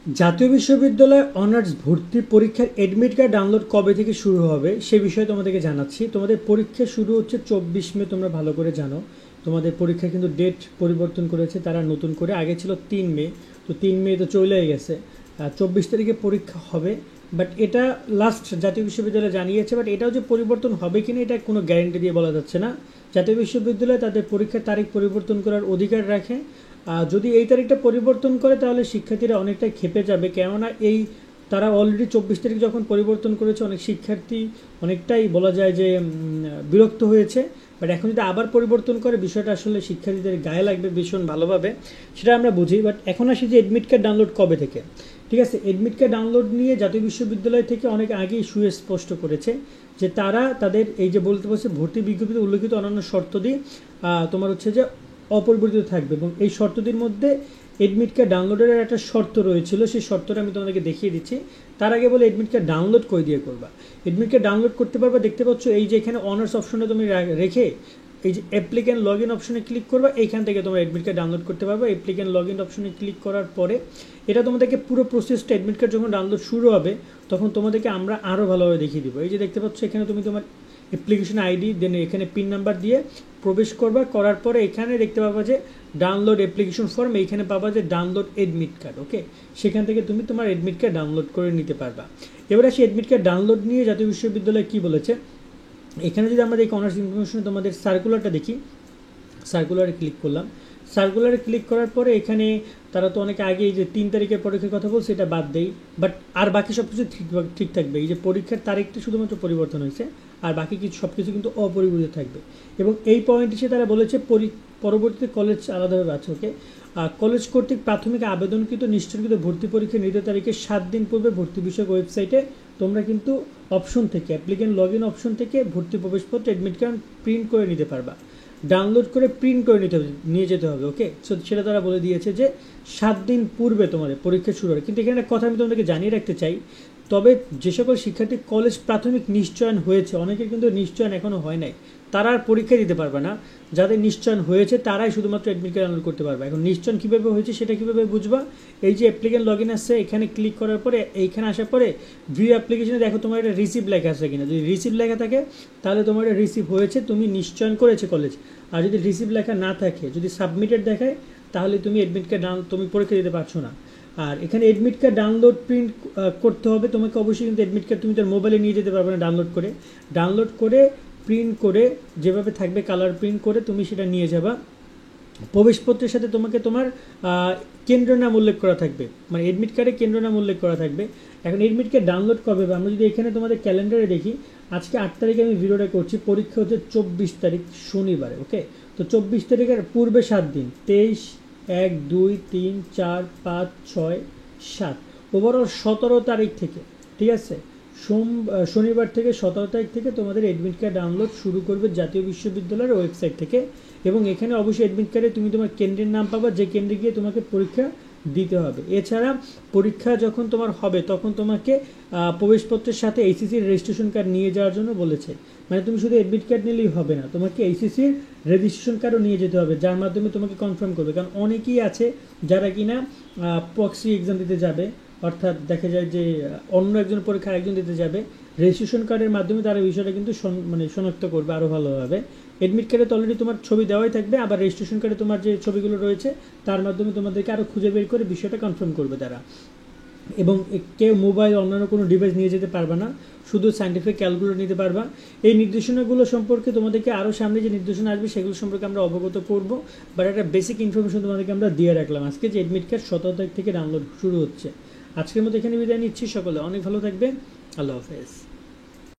জাতীয় বিশ্ববিদ্যালয় অনার্স ভর্তি পরীক্ষার অ্যাডমিট কার্ড ডাউনলোড কবে থেকে শুরু হবে সে বিষয়ে তোমাদেরকে জানাচ্ছি। তোমাদের পরীক্ষা শুরু হচ্ছে 24 মে, তোমরা ভালো করে জানো। তোমাদের পরীক্ষা কিন্তু ডেট পরিবর্তন করেছে তারা নতুন করে, আগে ছিল 3 মে, তো 3 মে তো চলেই গেছে। 24 তারিখে পরীক্ষা হবে, বাট এটা লাস্ট জাতীয় বিশ্ববিদ্যালয় জানিয়েছে, বাট এটাও যে পরিবর্তন হবে কিনা এটা কোনো গ্যারেন্টি দিয়ে বলা যাচ্ছে না। জাতীয় বিশ্ববিদ্যালয় তাদের পরীক্ষার তারিখ পরিবর্তন করার অধিকার রাখে। যদি এই তারিখটা পরিবর্তন করে তাহলে শিক্ষার্থীরা অনেকটাই ক্ষেপে যাবে, কেননা তারা অলরেডি 24 তারিখ যখন পরিবর্তন করেছে অনেক শিক্ষার্থী অনেকটাই বলা যায় যে বিরক্ত হয়েছে। বাট এখন যদি আবার পরিবর্তন করে বিষয়টা আসলে শিক্ষার্থীদের গায়ে লাগবে ভীষণ ভালোভাবে, সেটা আমরা বুঝি। বাট এখন আসি যে অ্যাডমিট কার্ড ডাউনলোড কবে থেকে। ঠিক আছে, অ্যাডমিট কার্ড ডাউনলোড নিয়ে জাতীয় বিশ্ববিদ্যালয় থেকে অনেক আগেই সুস্পষ্ট করেছে যে তারা তাদের এই যে বলতে পারছে ভর্তি বিজ্ঞপ্তিতে উল্লেখিত অন্যান্য শর্ত দিয়ে তোমার হচ্ছে যে অপরিবর্তিত থাকবে, এবং এই শর্তটির মধ্যে অ্যাডমিট কার্ড ডাউনলোডের একটা শর্ত রয়েছিল, সেই শর্তটা আমি তোমাদেরকে দেখিয়ে দিচ্ছি। তার আগে বলে অ্যাডমিট কার্ড ডাউনলোড করে দিয়ে করবা। অ্যাডমিট কার্ড ডাউনলোড করতে পারবা, দেখতে পাচ্ছ এই যে এখানে অনার্স অপশনটা তুমি রেখে এই যে অ্যাপ্লিক্যান্ট লগ ইন অপশনে ক্লিক করবা, এইখান থেকে তোমরা অ্যাডমিট কার্ড ডাউনলোড করতে পারবা। অ্যাপ্লিক্যান্ট লগ ইন অপশনে ক্লিক করার পরে এটা তোমাদেরকে পুরো প্রসেসটা অ্যাডমিট কার্ড যখন ডাউনলোড শুরু হবে তখন তোমাদেরকে আমরা আরও ভালোভাবে দেখিয়ে দিব। এই যে দেখতে পাচ্ছ এখানে তুমি তোমার অ্যাপ্লিকেশন আইডি দেন এখানে পিন নাম্বার দিয়ে প্রবেশ করবা, করার পরে এখানে দেখতে পাবা যে ডাউনলোড অ্যাপ্লিকেশন ফর্ম, এইখানে পাবা যে ডাউনলোড অ্যাডমিট কার্ড। ওকে, সেখান থেকে তুমি তোমার অ্যাডমিট কার্ড ডাউনলোড করে নিতে পারবা। এবার আসি অ্যাডমিট কার্ড ডাউনলোড নিয়ে জাতীয় বিশ্ববিদ্যালয় কী বলেছে। এখানে যদি আমরা দেখি অনার্স ইনফরমেশনে তোমাদের সার্কুলারটা দেখি, সার্কুলারে ক্লিক করলাম। সার্কুলারে ক্লিক করার পরে এখানে তারা তো অনেক আগেই যে 3 তারিখের পরীক্ষার কথা বলছে এটা বাদ দেই, বাট আর বাকি সব কিছু ঠিক থাকবে। এই যে পরীক্ষার তারিখটা শুধুমাত্র পরিবর্তন হয়েছে, আর বাকি কিছু সব কিছু কিন্তু অপরিবর্তিত থাকবে। এবং এই পয়েন্ট হিসেবে তারা বলেছে পরবর্তীতে কলেজ আলাদাভাবে আছে। ওকে, কলেজ কর্তৃক প্রাথমিক আবেদনকৃত নিশ্চয়কৃত ভর্তি পরীক্ষা নির্ধারিত তারিখের 7 দিন পূর্বে ভর্তি বিষয়ক ওয়েবসাইটে তোমরা কিন্তু অপশন থেকে অ্যাপ্লিক্যান্ট লগ ইন অপশন থেকে ভর্তি প্রবেশপত্র অ্যাডমিট কার্ড প্রিন্ট করে নিতে পারবা, ডাউনলোড করে প্রিন্ট করে নিয়ে যেতে হবে। ওকে, সো সেটা তারা বলে দিয়েছে যে 7 দিন পূর্বে তোমাদের পরীক্ষা শুরু হবে। কিন্তু এখানে একটা কথা আমি তোমাদেরকে জানিয়ে রাখতে চাই, তবে যে সকল শিক্ষার্থী কলেজ প্রাথমিক নিশ্চয়ন হয়েছে, অনেকের কিন্তু নিশ্চয়ন এখনও হয় নাই, তারা আর পরীক্ষা দিতে পারবে না। যাদের নিশ্চয়ন হয়েছে তারাই শুধুমাত্র অ্যাডমিট কার্ড ডাউনলোড করতে পারবে। এখন নিশ্চয়ন কীভাবে হয়েছে সেটা কীভাবে বুঝবা, এই যে অ্যাপ্লিক্যান্ট লগ ইন আসছে এখানে ক্লিক করার পরে এইখানে আসার পরে ভিউ অ্যাপ্লিকেশনে দেখো তোমার এটা রিসিভ লেখা আছে কিনা। যদি রিসিভ লেখা থাকে তাহলে তোমার এটা রিসিভ হয়েছে, তুমি নিশ্চয়ন করেছে কলেজ। আর যদি রিসিভ লেখা না থাকে, যদি সাবমিটেড দেখায়, তাহলে তুমি অ্যাডমিট কার্ড তুমি পরীক্ষা দিতে পারছো না। আর এখানে অ্যাডমিট কার্ড ডাউনলোড প্রিন্ট করতে হবে তোমাকে অবশ্যই, কিন্তু অ্যাডমিট কার্ড তুমি তার মোবাইলে নিয়ে যেতে পারবে না। ডাউনলোড করে প্রিন্ট করে যেভাবে থাকবে কালার প্রিন্ট করে তুমি সেটা নিয়ে যাবা। প্রবেশপত্রের সাথে তোমাকে তোমার কেন্দ্র নাম উল্লেখ করা থাকবে, মানে অ্যাডমিট কার্ডে কেন্দ্র নাম উল্লেখ করা থাকবে। এখন অ্যাডমিট কার্ড ডাউনলোড কবে হবে, আমরা যদি এখানে তোমাদের ক্যালেন্ডারে দেখি, আজকে 8 তারিখে আমি ভিডিওটা করছি, পরীক্ষা হচ্ছে 24 তারিখ শনিবারে। ওকে, তো 24 তারিখের পূর্বে 7 দিন, 23, 1, 2, 3, 4, 5, 6, 7, ওভারঅল 17 তারিখ থেকে, ঠিক আছে, শনিবার থেকে 17 তারিখ থেকে তোমাদের অ্যাডমিট কার্ড ডাউনলোড শুরু করবে জাতীয় বিশ্ববিদ্যালয়ের ওয়েবসাইট থেকে। এবং এখানে অবশ্যই অ্যাডমিট কার্ডে তুমি তোমার কেন্দ্রের নাম পাবা, যে কেন্দ্রে গিয়ে তোমাকে পরীক্ষা দিতে হবে। এছাড়া পরীক্ষা যখন তোমার হবে তখন তোমাকে প্রবেশপত্রের সাথে এইচএসসির রেজিস্ট্রেশন কার্ড নিয়ে যাওয়ার জন্য বলেছে। মানে তুমি শুধু অ্যাডমিট কার্ড নিলেই হবে না, তোমাকে এইচএসসির রেজিস্ট্রেশন কার্ডও নিয়ে যেতে হবে, যার মাধ্যমে তোমাকে কনফার্ম করবে। কারণ অনেকেই আছে যারা কিনা প্রক্সি এক্সাম দিতে যাবে, অর্থাৎ দেখা যায় যে অন্য একজন পরীক্ষা একজন দিতে যাবে, রেজিস্ট্রেশন কার্ডের মাধ্যমে তারা বিষয়টা কিন্তু শনাক্ত করবে আরও ভালোভাবে। অ্যাডমিট কার্ডে তো অলরেডি তোমার ছবি দেওয়াই থাকবে, আবার রেজিস্ট্রেশন কার্ডে তোমার যে ছবিগুলো রয়েছে তার মাধ্যমে তোমাদেরকে আরও খুঁজে বের করে বিষয়টা কনফার্ম করবে তারা। এবং কেউ মোবাইল অন্যান্য কোনো ডিভাইস নিয়ে যেতে পারবে না, শুধু সায়েন্টিফিক ক্যালকুলেটর নিতে পারবা। এই নির্দেশনাগুলো সম্পর্কে তোমাদেরকে আরও সামনে যে নির্দেশনা আসবে সেগুলো সম্পর্কে আমরা অবগত করব, বাট একটা বেসিক ইনফরমেশন তোমাদেরকে আমরা দিয়ে রাখলাম আজকে যে অ্যাডমিট কার্ড 17 তারিখ থেকে ডাউনলোড শুরু হচ্ছে। আজকের মতো এখানে বিদায় নিচ্ছি, সকলে অনেক ভালো থাকবে, আল্লাহ হাফেজ।